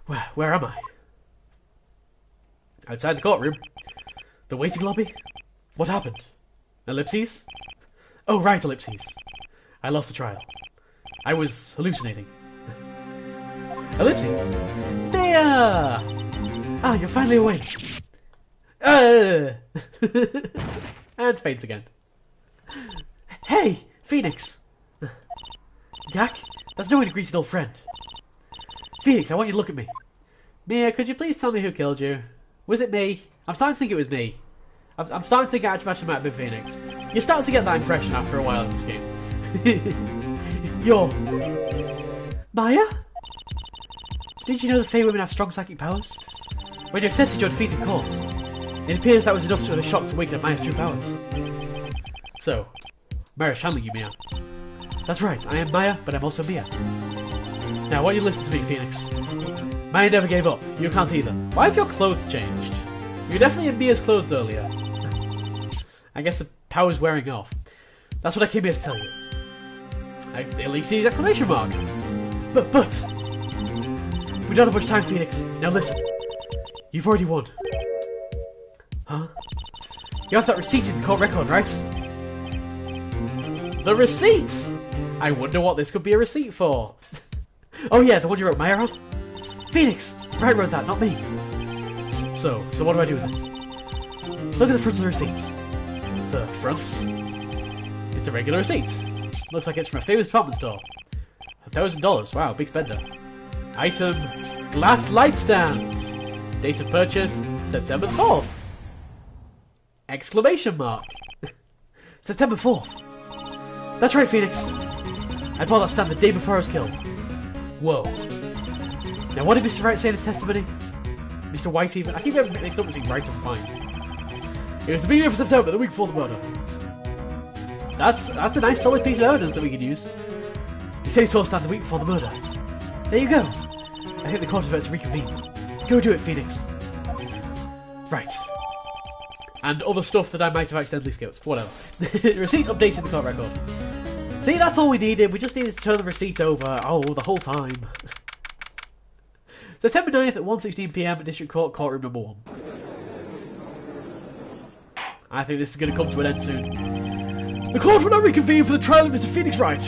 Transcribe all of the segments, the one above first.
Where am I? Outside the courtroom. The waiting lobby? What happened? Ellipses? Oh, right, ellipses. I lost the trial. I was hallucinating. Ellipses? Mia! Ah, you're finally awake. And faints again. Hey, Phoenix! Gak? That's no way to greet an old friend. Phoenix, I want you to look at me. Mia, could you please tell me who killed you? Was it me? I'm starting to think it was me. I'm starting to think it actually might have been Phoenix. You're starting to get that impression after a while in this game. You're... Maya? Did you know the Fey women have strong psychic powers? When you accepted your defeat in court, it appears that was enough to a shock to awaken Maya's true powers. So, Maya's channeling you, Mia. That's right, I am Maya, but I'm also Mia. Now, I want you to listen to me, Phoenix. Maya never gave up. You can't either. Why have your clothes changed? You were definitely in Mia's clothes earlier. I guess the power's wearing off. That's what I came here to tell you. I at least see the exclamation mark. But... We don't have much time, Phoenix. Now listen. You've already won. Huh? You have that receipt in the court record, right? The receipt? I wonder what this could be a receipt for. Oh yeah, the one you wrote Maya on? Phoenix! Wright wrote that, not me. So what do I do with it? Look at the front of the receipt. The front? It's a regular receipt. Looks like it's from a famous department store. $1,000. Wow, big spender. Item: glass light stand. Date of purchase: September 4th. Exclamation mark. September 4th. That's right, Phoenix. I bought that stand the day before I was killed. Whoa. Now, what did Mr. Wright say in his testimony? Mr. White even? I keep getting mixed up between Wright and White. It was the beginning of September, the week before the murder. That's a nice solid piece of evidence that we can use. He said he saw a stand the week before the murder. There you go. I think the court is about to reconvene. Go do it, Phoenix. Right. And other stuff that I might have accidentally skipped. Whatever. Receipt updated the court record. See, that's all we needed. We just needed to turn the receipt over. Oh, the whole time. September 9th at 1:16 PM at District Court, courtroom number 1. I think this is going to come to an end soon. The court will now reconvene for the trial of Mr. Phoenix Wright.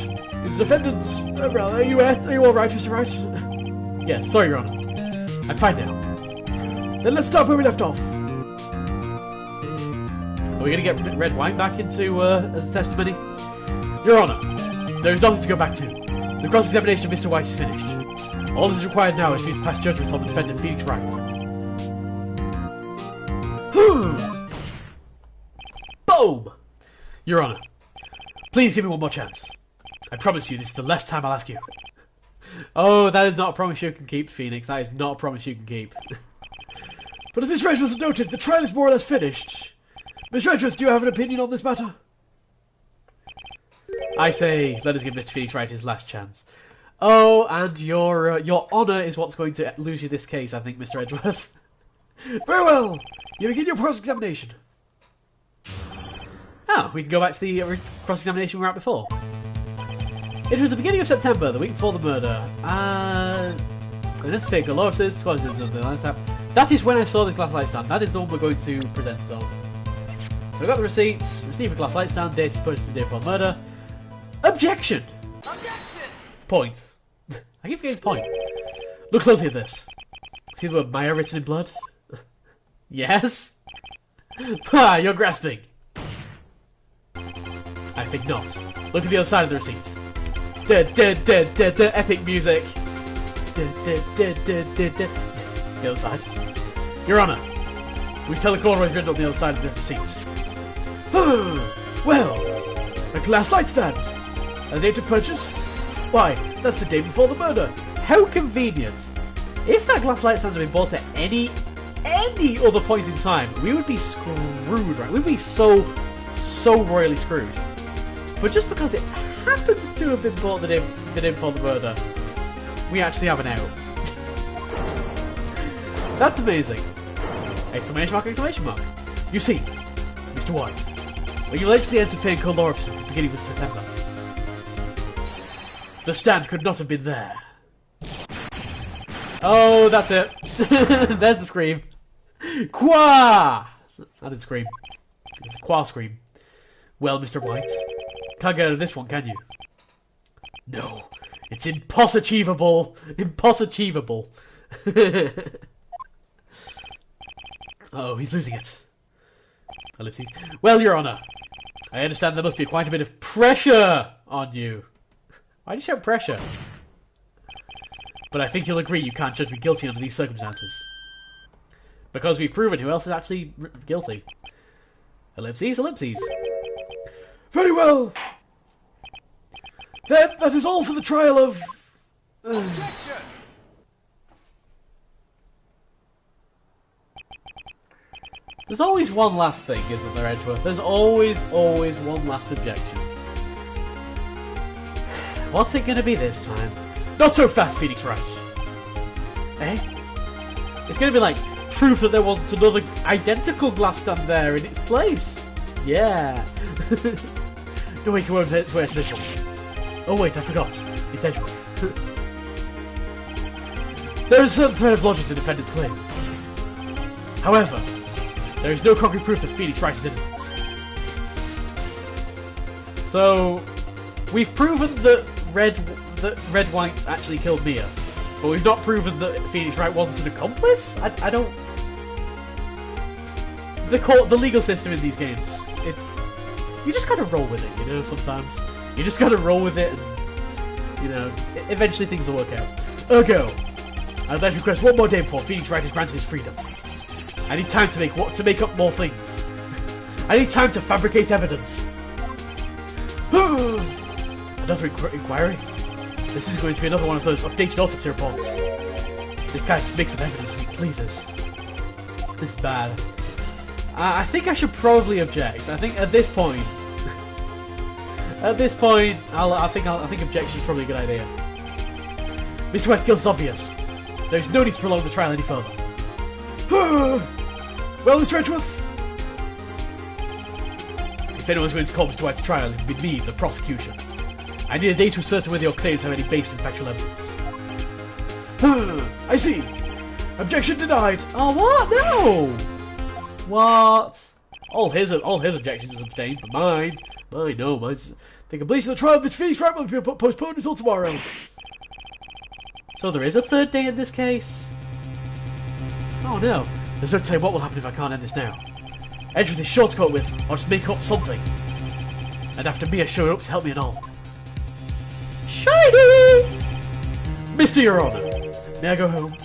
Its defendants... are you alright, Mr. Wright? Yes, sorry, Your Honour. I'm fine now. Then let's start where we left off. Are we going to get red wine back into as a testimony? Your Honour, there is nothing to go back to. The cross-examination of Mr. White is finished. All that is required now is for you to pass judgment on the defendant, Phoenix Wright. Boom! Your Honour, please give me one more chance. I promise you this is the last time I'll ask you. Oh, that is not a promise you can keep, Phoenix. That is not a promise you can keep. But as Miss Redworth noted, the trial is more or less finished. Miss Redworth, do you have an opinion on this matter? I say, let us give Mr. Phoenix Wright his last chance. Oh, and your honour is what's going to lose you this case, I think, Mr. Edgeworth. Very well. You begin your cross-examination. Oh, we can go back to the cross-examination we were at before. It was the beginning of September, the week before the murder. Let's take Dolores. That is when I saw this glass light stand. That is the one we're going to present it on. So we got the receipts. Received a glass light stand. Date purchased the day before the murder. Objection! Objection! Point. I keep forgetting point. Look closely at this. See the word Maya written in blood? Yes? Ah, you're grasping. I think not. Look at the other side of the receipt. Epic music. The other side. Your Honour, we tell the court what's written on the other side of the receipt. Well, a glass light stand. A date of purchase? Why, that's the day before the murder. How convenient. If that glass light stand had been bought at any other point in time, we would be screwed, right? We'd be so royally screwed. But just because it happens to have been bought the day before the murder, we actually have an out. That's amazing. Exclamation mark, exclamation mark. You see, Mr. White, when you allegedly entered Fane Cold Orifice at the beginning of September, the stand could not have been there. Oh, that's it. There's the scream. Qua! That is a scream. It's a qua scream. Well, Mr. White, can't get out of this one, can you? No, it's impossible. Impossible. Oh, he's losing it. Ellipses. Well, Your Honour, I understand there must be quite a bit of pressure on you. Why do you shout pressure? But I think you'll agree you can't judge me guilty under these circumstances. Because we've proven who else is actually guilty. Ellipses. Very well. Then that is all for the trial of... Objection! There's always one last thing, isn't there, Edgeworth? There's always one last objection. What's it gonna be this time? Not so fast, Phoenix Wright. Eh? It's gonna be like proof that there wasn't another identical glass stand there in its place. Yeah. No, wait, come over to this one. Oh wait, I forgot. It's Edgeworth. There is a certain thread of logic to defend its claims. However, there is no concrete proof that Phoenix Wright is innocent. So, we've proven that Red White actually killed Mia, but we've not proven that Phoenix Wright wasn't an accomplice? I don't... The legal system in these games, it's... You just gotta roll with it, you know, sometimes. You just gotta roll with it and, you know, eventually things will work out. Ergo, I'd like to request one more day before Phoenix Wright is granted his freedom. I need time to make up more things. I need time to fabricate evidence. Another inquiry? This is going to be another one of those updated autopsy reports. This guy just makes up evidence as he pleases. This is bad. I think I should probably object. I think at this point, I think objection is probably a good idea. Mr. White's guilt is obvious. There is no need to prolong the trial any further. Well, Mr. Edgeworth, If anyone's going to call Mr. White's trial, it would be me, the prosecution. I need a day to ascertain whether your claims have any base in factual evidence. I see. Objection denied. Oh, what? No! What? All his objections is abstained, but mine, mine's... The completion of the trial of Miss Phoenix Wright will be postponed until tomorrow. So there is a third day in this case? Oh no. There's no telling what will happen if I can't end this now. Edgeworth is sure to go with, I'll just make up something. And after Mia showing up to help me and all. Shiny! Mr. Your Honour, may I go home?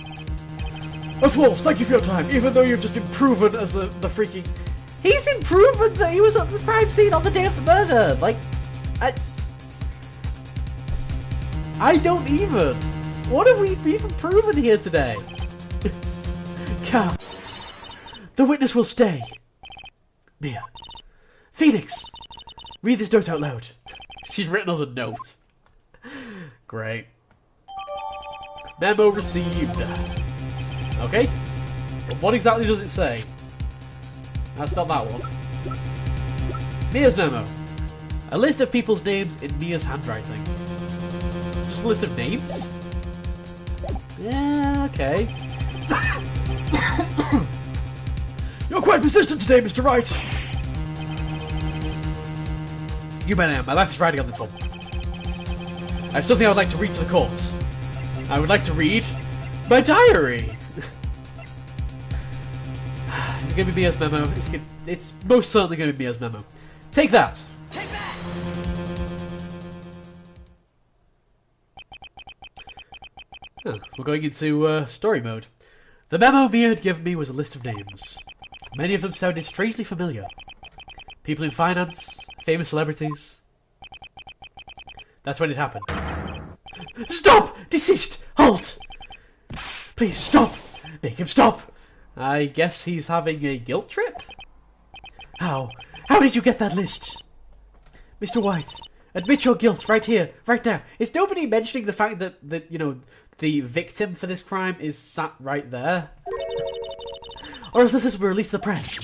Of course, thank you for your time, even though you've just been proven as the freaking... He's been proven that he was at the crime scene on the day of the murder! Like, I don't even... What have we even proven here today? Car. The witness will stay. Mia. Phoenix. Read this note out loud. She's written us a note. Great. Memo received. Okay. But what exactly does it say? That's not that one. Mia's memo. A list of people's names in Mia's handwriting. Just a list of names? Yeah, okay. You're quite persistent today, Mr. Wright. You bet I am. My life is riding on this one. I have something I would like to read to the court. I would like to read my diary. Is it going to be Mia's memo? It's most certainly going to be Mia's memo. Take that. Take that! Huh, we're going into story mode. The memo Mia had given me was a list of names. Many of them sounded strangely familiar. People in finance, famous celebrities. That's when it happened. Stop! Desist! Halt! Please, stop! Make him stop! I guess he's having a guilt trip? How? How did you get that list? Mr. White, admit your guilt right here, right now. Is nobody mentioning the fact that you know, the victim for this crime is sat right there? Or else this will be released to the press.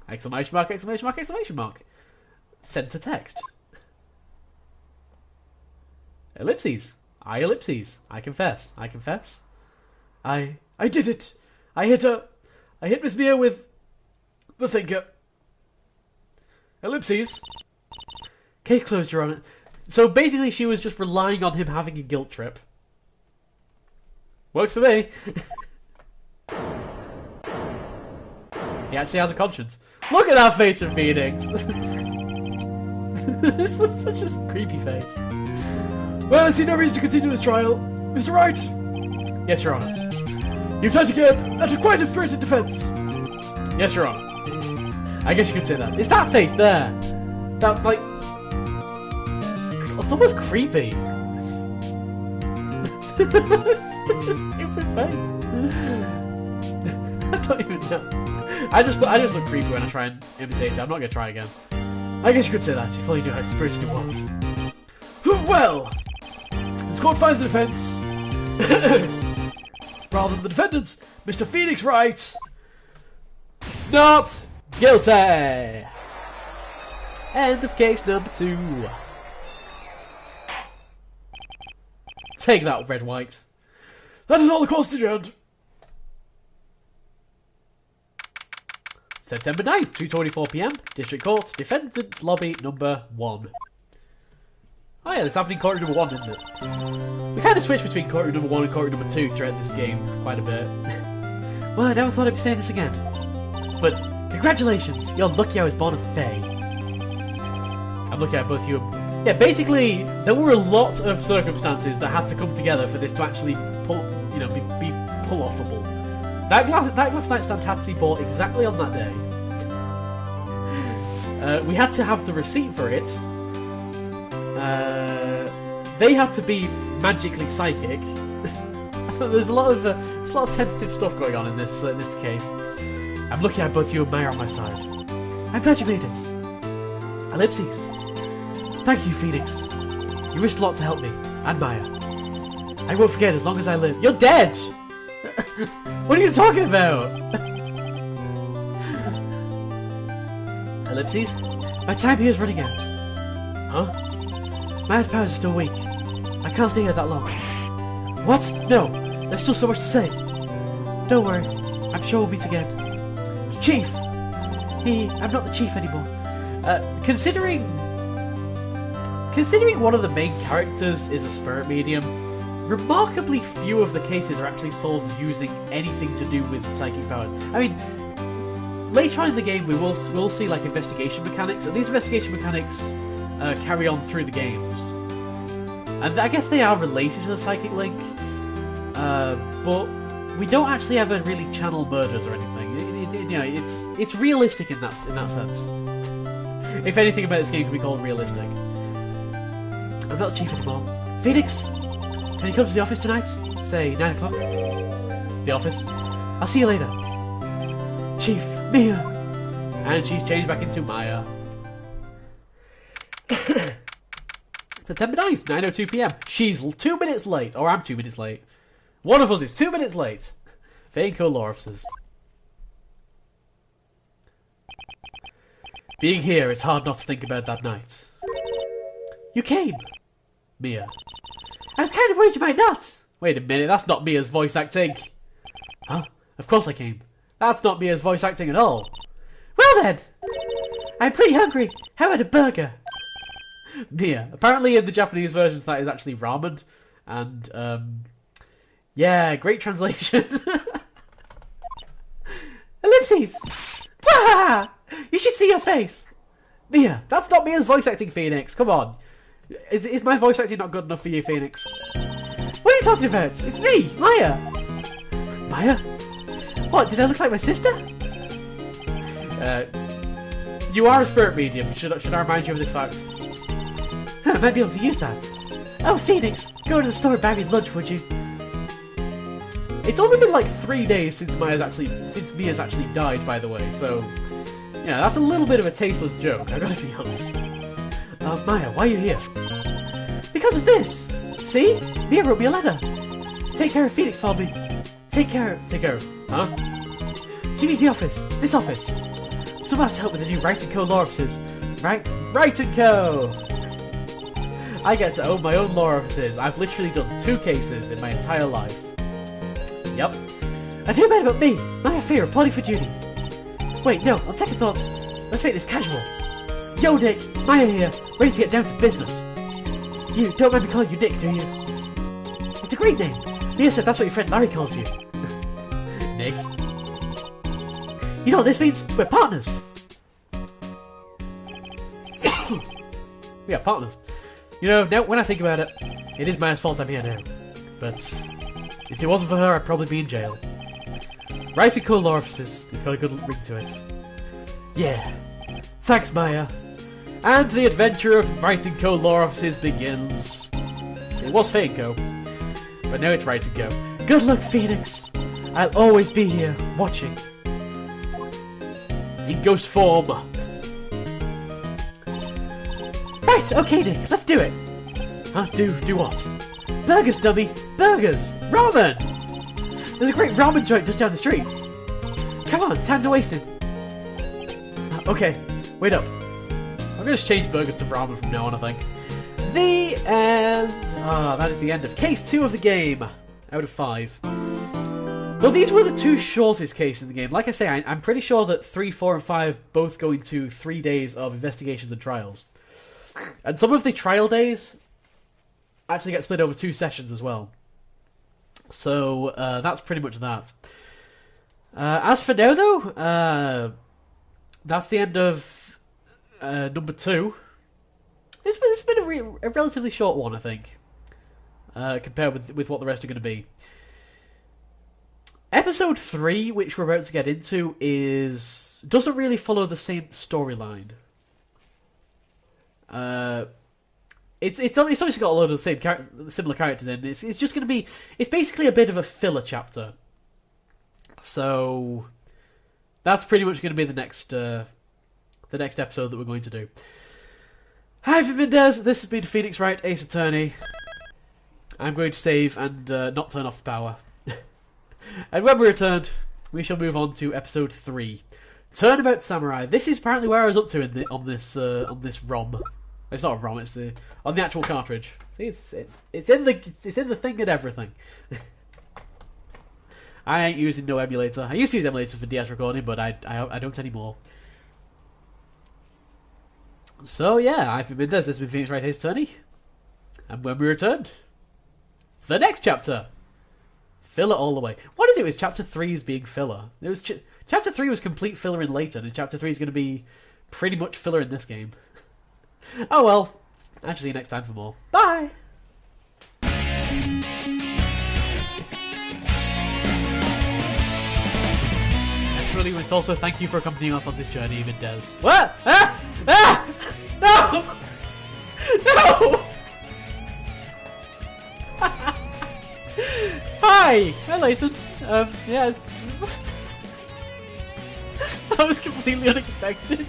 Exclamation mark, exclamation mark, exclamation mark. Send to text. Ellipses. I ellipses. I confess. I did it. I hit Miss Mia with the thinker. Ellipses. Case closed, Your Honor. So basically she was just relying on him having a guilt trip. Works for me. He actually has a conscience. Look at that face of Phoenix. This is such a creepy face. Well, I see no reason to continue this trial. Mr. Wright! Yes, Your Honor. You've tried again. That was quite a spirited defense. Yes, Your Honor. I guess you could say that. It's that face there. That, like... It's almost creepy. It's such a stupid face. I don't even know. I just look creepy when I try and imitate it. I'm not going to try again. I guess you could say that, if only you knew how spirited it was. Well, this court finds the defense. Rather than the defendants, Mr. Phoenix Wright. Not guilty. End of case number 2. Take that, Red White. That is all the court's adjourned. September 9th, 2:24 PM, District Court, Defendant's Lobby number 1. Oh yeah, it's happening courtroom number 1, isn't it? We kind of switched between courtroom number 1 and courtroom number 2 throughout this game quite a bit. Well, I never thought I'd be saying this again. But congratulations, you're lucky I was born a Fae. I'm looking at both you. Yeah, basically, there were a lot of circumstances that had to come together for this to actually pull, you know, be pull-offable. That glass nightstand had to be bought exactly on that day. We had to have the receipt for it. They had to be magically psychic. There's a lot of tentative stuff going on in this case. I'm lucky I have both you and Maya on my side. I'm glad you made it. Ellipses. Thank you, Phoenix. You risked a lot to help me, and Maya. I won't forget as long as I live. You're dead! What are you talking about? Ellipses. My time here is running out. Huh? Maya's powers are still weak. I can't stay here that long. What? No. There's still so much to say. Don't worry. I'm sure we'll meet again. Chief! I'm not the chief anymore. Considering one of the main characters is a spirit medium, remarkably few of the cases are actually solved using anything to do with psychic powers. I mean, later on in the game we'll see like investigation mechanics, and these investigation mechanics carry on through the games. And I guess they are related to the psychic link, but we don't actually ever really channel murders or anything. You know, it's realistic in that sense. If anything about this game can be called realistic. I'm not the chief anymore. Phoenix, can you come to the office tonight? Say 9 o'clock. The office. I'll see you later. Chief, Mia. And she's changed back into Maya. September 9th, 9:02 PM. She's 2 minutes late, or I'm 2 minutes late. One of us is 2 minutes late. Fake law officers. Being here, it's hard not to think about that night. You came. Mia. I was kind of worried you might not. Wait a minute, that's not Mia's voice acting. Huh? Of course I came. That's not Mia's voice acting at all. Well then. I'm pretty hungry. How about a burger? Mia. Apparently in the Japanese versions that is actually ramen. And, yeah, great translation. Ellipses! Wah! You should see your face. Mia, that's not Mia's voice acting, Phoenix. Come on. Is my voice acting not good enough for you, Phoenix? What are you talking about? It's me, Maya. Maya? What, did I look like my sister? You are a spirit medium. Should I remind you of this fact? I might be able to use that. Oh, Phoenix, go to the store and buy me lunch, would you? It's only been like 3 days since Mia's actually died, by the way, so... Yeah, that's a little bit of a tasteless joke, I gotta be honest. Maya, why are you here? Because of this! See? Mia wrote me a letter. Take care of Phoenix for me. Take care of... Huh? She needs the office. This office. Someone has to help with the new Wright & Co. law officers. Wright & Co. I get to own my own law offices. I've literally done 2 cases in my entire life. Yep. And who made about me? My affair, reporting for duty. Wait, no, on second thought, let's make this casual. Yo, Nick, Maya here, ready to get down to business. You don't mind me calling you Nick, do you? It's a great name. Mia said that's what your friend Larry calls you. Nick. You know what this means? We're partners. We are partners. You know, now when I think about it, it is Maya's fault I'm here now. But if it wasn't for her, I'd probably be in jail. Wright & Co. law offices. It's got a good ring to it. Yeah. Thanks, Maya. And the adventure of Wright & Co. law offices begins. It was Fate & Co. But now it's Wright & Co. Good luck, Phoenix. I'll always be here, watching. In ghost form. Right, okay, Nick, let's do it. Huh? Do what? Burgers, dummy. Burgers. Ramen! There's a great ramen joint just down the street. Come on, time's a wasted. Okay, wait up. I'm going to just change burgers to ramen from now on, I think. The end. That is the end of case 2 of the game. Out of 5. Well, these were the 2 shortest cases in the game. Like I say, I'm pretty sure that 3, 4, and 5 both go into 3 days of investigations and trials. And some of the trial days actually get split over 2 sessions as well. So, that's pretty much that. As for now, though, that's the end of number 2. It's been a relatively short one, I think, compared with what the rest are going to be. Episode 3, which we're about to get into, doesn't really follow the same storyline. It's obviously got a load of the same similar characters in. It's just going to be. It's basically a bit of a filler chapter. So that's pretty much going to be the next episode that we're going to do. Hi, I'm Mindez. This has been Phoenix Wright, Ace Attorney. I'm going to save and not turn off the power. And when we return, we shall move on to episode 3, Turnabout Samurai. This is apparently where I was up to on this ROM. It's not a ROM. It's on the actual cartridge. See, it's in the thing and everything. I ain't using no emulator. I used to use emulator for DS recording, but I don't anymore. So yeah, I've been Mindez. This has been Phoenix Wright, Ace Attorney. And when we return, the next chapter. Filler all the way. What is it with Chapter 3 is being filler? There was Chapter 3 was complete filler in Layton, and Chapter 3 is going to be pretty much filler in this game. Oh well. I'll see you next time for more. Bye! Naturally, we must also thank you for accompanying us on this journey, Mindez. What? Ah! Ah! No! No! Hi! Hi, Layton. Yes. That was completely unexpected.